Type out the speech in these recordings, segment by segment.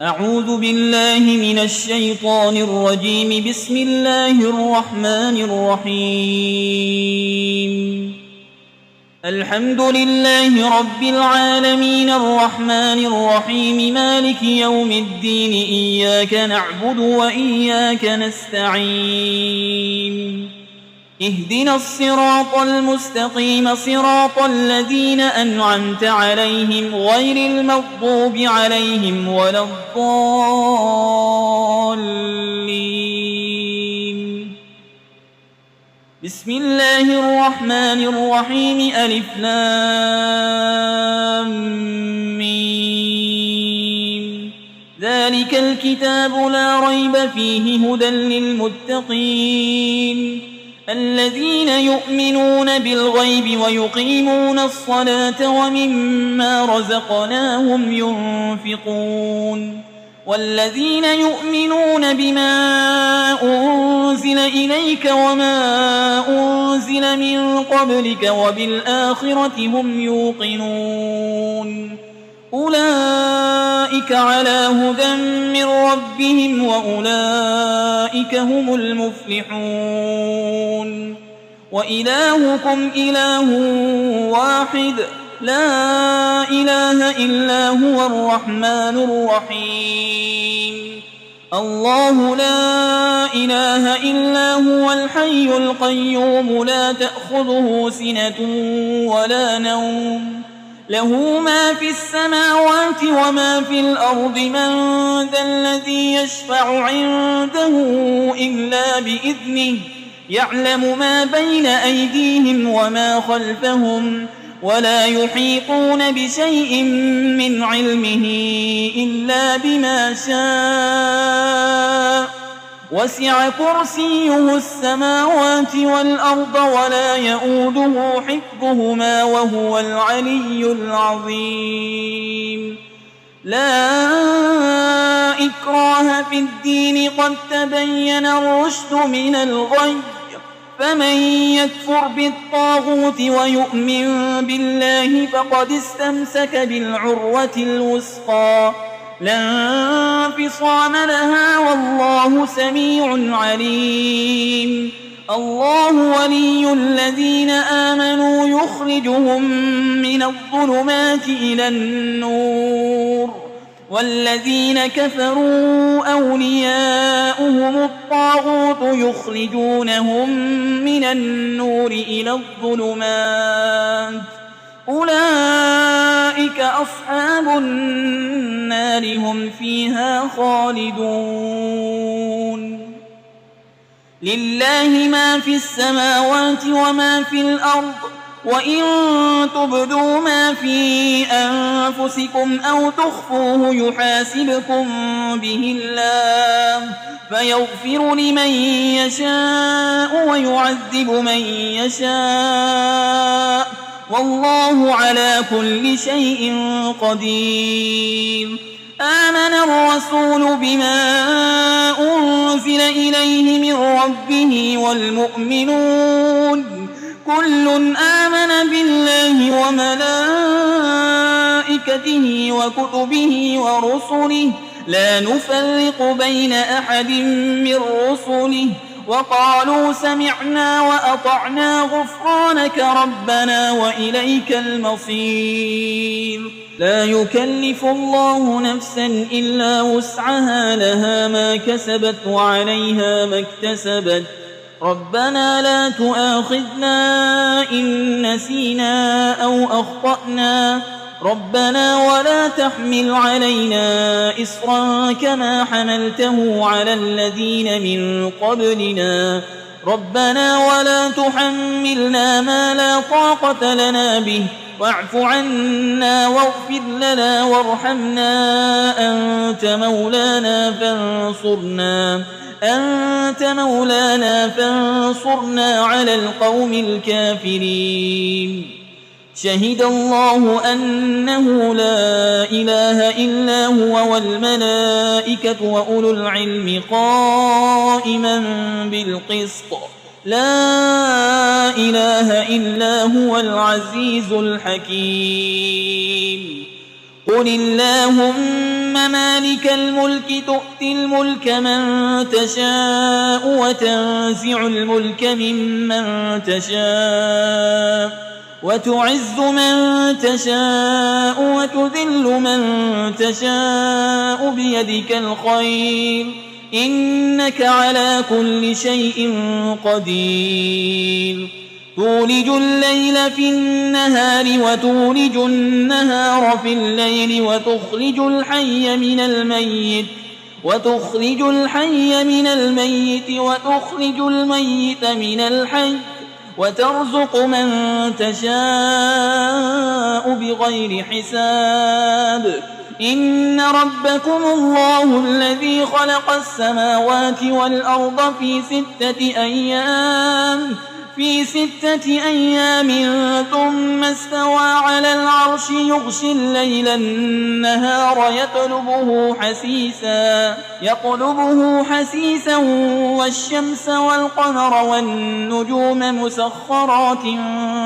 أعوذ بالله من الشيطان الرجيم. بسم الله الرحمن الرحيم. الحمد لله رب العالمين الرحمن الرحيم مالك يوم الدين إياك نعبد وإياك نستعين اهدنا الصراط المستقيم صراط الذين أنعمت عليهم غير المغضوب عليهم ولا الضالين. بسم الله الرحمن الرحيم. ألف لام ميم. ذلك الكتاب لا ريب فيه هدى للمتقين الذين يؤمنون بالغيب ويقيمون الصلاة ومما رزقناهم ينفقون والذين يؤمنون بما أنزل إليك وما أنزل من قبلك وبالآخرة هم يوقنون أولئك على هدى من ربهم وأولئك هم المفلحون. وإلهكم إله واحد لا إله إلا هو الرحمن الرحيم. الله لا إله إلا هو الحي القيوم لا تأخذه سنة ولا نوم له ما في السماوات وما في الأرض. من ذا الذي يشفع عنده إلا بإذنه يعلم ما بين أيديهم وما خلفهم ولا يحيطون بشيء من علمه إلا بما شاء وسع كرسيه السماوات والأرض ولا يؤوده حفظهما وهو العلي العظيم. لا إكراه في الدين قد تبين الرشد من الغي فمن يكفر بالطاغوت ويؤمن بالله فقد استمسك بالعروة الوثقى لا انفصام لها والله سميع عليم. الله ولي الذين آمنوا يخرجهم من الظلمات إلى النور والذين كفروا أولياؤهم الطاغوت يخرجونهم من النور إلى الظلمات أولئك أصحاب النار هم فيها خالدون. لله ما في السماوات وما في الأرض وإن تبدوا ما في أنفسكم أو تخفوه يحاسبكم به الله فيغفر لمن يشاء ويعذب من يشاء والله على كل شيء قدير. آمن الرسول بما أنزل إليه من ربه والمؤمنون كل آمن بالله وملائكته وكتبه ورسله لا نفرق بين أحد من رسله وقالوا سمعنا وأطعنا غفرانك ربنا وإليك المصير. لا يكلف الله نفسا إلا وسعها لها ما كسبت وعليها ما اكتسبت ربنا لا تؤاخذنا إن نسينا أو أخطأنا ربنا ولا تحمل علينا إصرا كما حملته على الذين من قبلنا ربنا ولا تحملنا ما لا طاقة لنا به واعف عنا واغفر لنا وارحمنا أنت مولانا فانصرنا على القوم الكافرين. شهد الله أنه لا إله إلا هو والملائكة وأولو العلم قائما بالقسط لا إله إلا هو العزيز الحكيم. قل اللهم مالك الملك تؤتي الملك من تشاء وتنزع الملك ممن تشاء وتعز من تشاء وتذل من تشاء بيدك الخير إنك على كل شيء قدير تولج الليل في النهار وتولج النهار في الليل وتخرج الحي من الميت وتخرج الميت من الحي وترزق من تشاء بغير حساب إن ربكم الله الذي خلق السماوات والأرض في 6 أيام ثم استوى على العرش يغشي الليل النهار يطلبه حسيسا والشمس والقمر والنجوم مسخرات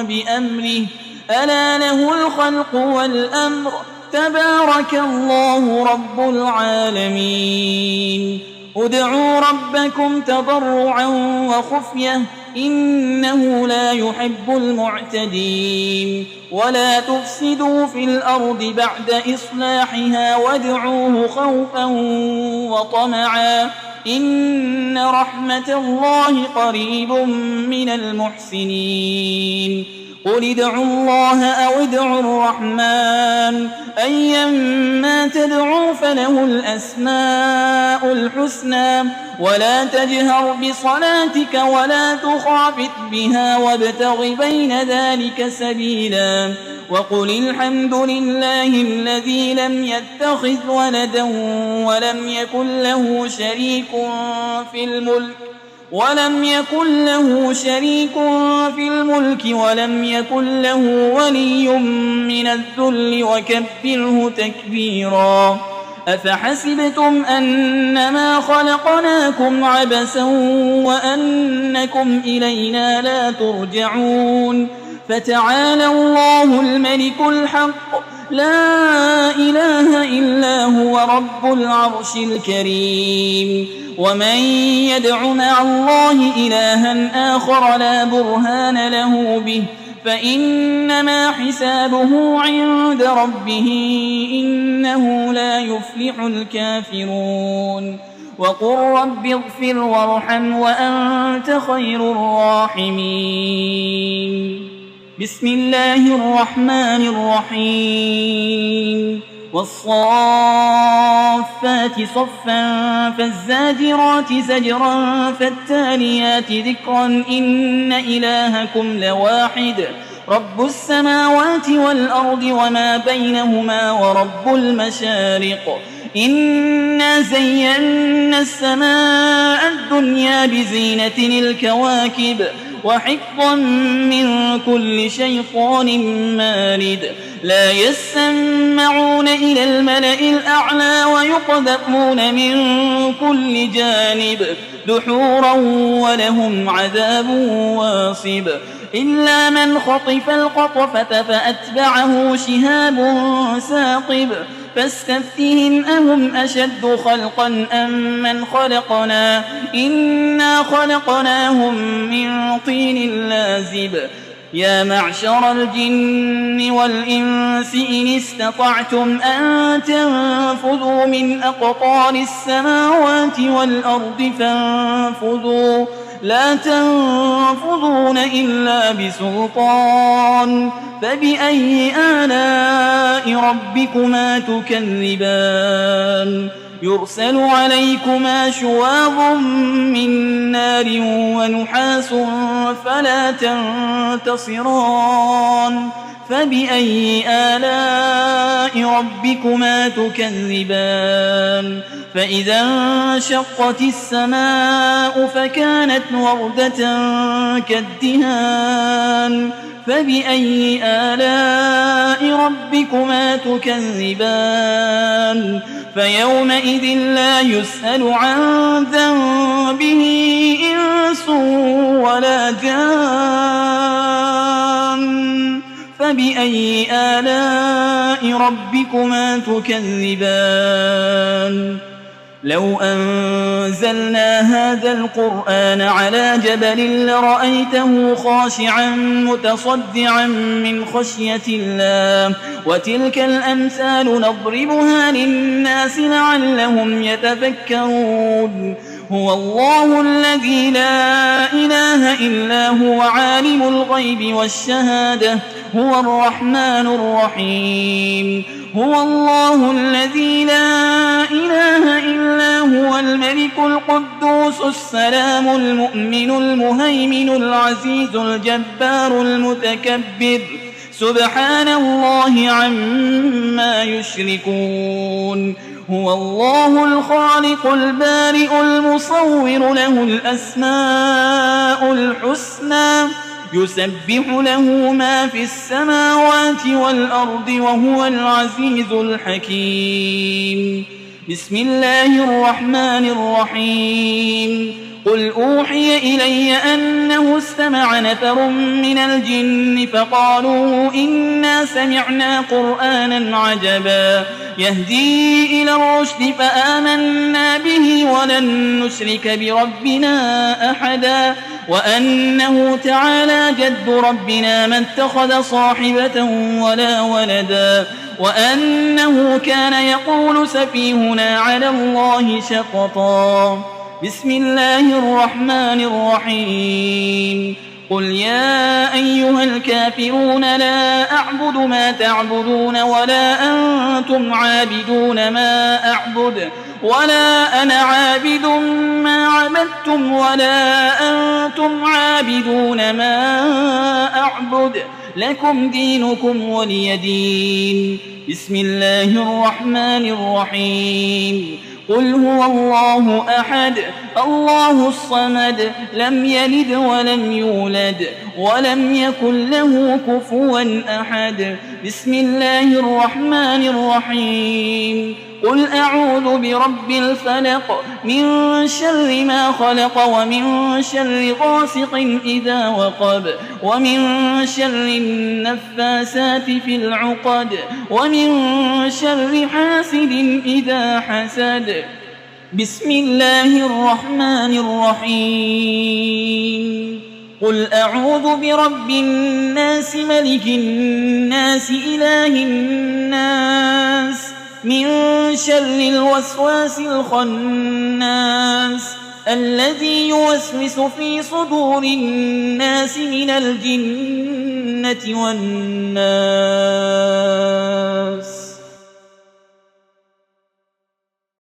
بأمره ألا له الخلق والأمر تبارك الله رب العالمين ادعوا ربكم تضرعا وخفية إنه لا يحب المعتدين ولا تفسدوا في الأرض بعد إصلاحها وادعوه خوفا وطمعا إن رحمة الله قريب من المحسنين قل ادعوا الله أو ادعوا الرحمن أيما تدعوا فله الأسماء الحسنى ولا تجهر بصلاتك ولا تخافت بها وابتغ بين ذلك سبيلا وقل الحمد لله الذي لم يتخذ ولدا ولم يكن له شريك في الملك ولم يكن له ولي من الذل وكبره تكبيرا أفحسبتم أنما خلقناكم عبثا وأنكم إلينا لا ترجعون فتعالى الله الملك الحق لا إله إلا هو رب العرش الكريم ومن يدع مع الله إلها آخر لا برهان له به فإنما حسابه عند ربه إنه لا يفلح الكافرون وقل رب اغفر وارحم وأنت خير الراحمين بسم الله الرحمن الرحيم والصافات صفا فالزاجرات زجرا فالتاليات ذكرا إن إلهكم لواحد رب السماوات والأرض وما بينهما ورب المشارق إنا زينا السماء الدنيا بزينة الكواكب وحفظا من كل شيطان مارد لا يسمعون إلى الملأ الأعلى ويقذفون من كل جانب دحورا ولهم عذاب واصب إلا من خطف القطفة فأتبعه شهاب ثاقب فاستفتهم أهم أشد خلقا أم من خلقنا إنا خلقناهم من طين لازب يا معشر الجن والإنس إن استطعتم أن تنفذوا من أقطار السماوات والأرض فانفذوا لا تنفذون إلا بسلطان فبأي آلاء ربكما تكذبان يرسل عليكما شواظ من نار ونحاس فلا تنتصران فبأي آلاء ربكما تكذبان فإذا انشقت السماء فكانت وردة كالدهان فبأي آلاء ربكما تكذبان فيومئذ لا يسأل عن ذنبه إنس ولا جان فبأي آلاء ربكما تكذبان لو أنزلنا هذا القرآن على جبل لرأيته خاشعا متصدعا من خشية الله وتلك الأمثال نضربها للناس لعلهم يتفكرون هو الله الذي لا إله إلا هو عالم الغيب والشهادة هو الرحمن الرحيم هو الله الذي لا إله إلا هو الملك القدوس السلام المؤمن المهيمن العزيز الجبار المتكبر سبحان الله عما يشركون هو الله الخالق البارئ المصور له الأسماء الحسنى يسبح له ما في السماوات والأرض وهو العزيز الحكيم بسم الله الرحمن الرحيم قل أوحي إلي أنه استمع نفر من الجن فقالوا إنا سمعنا قرآنا عجبا يهدي إلى الرشد فآمنا به ولن نشرك بربنا أحدا وأنه تعالى جد ربنا ما اتخذ صاحبة ولا ولدا وأنه كان يقول سفيهنا على الله شططا بسم الله الرحمن الرحيم قل يا أيها الكافرون لا أعبد ما تعبدون ولا أنتم عابدون ما أعبد ولا أنا عابد ما عبدتم ولا أنتم عابدون ما أعبد لكم دينكم ولي دين بسم الله الرحمن الرحيم قل هو الله أحد الله الصمد لم يلد ولم يولد ولم يكن له كفوا أحد بسم الله الرحمن الرحيم قل أعوذ برب الفلق من شر ما خلق ومن شر غاسق إذا وقب ومن شر النفاسات في العقد ومن شر حاسد إذا حسد بسم الله الرحمن الرحيم قل أعوذ برب الناس ملك الناس إله الناس من شر الوسواس الخناس الذي يوسوس في صدور الناس من الجنة والناس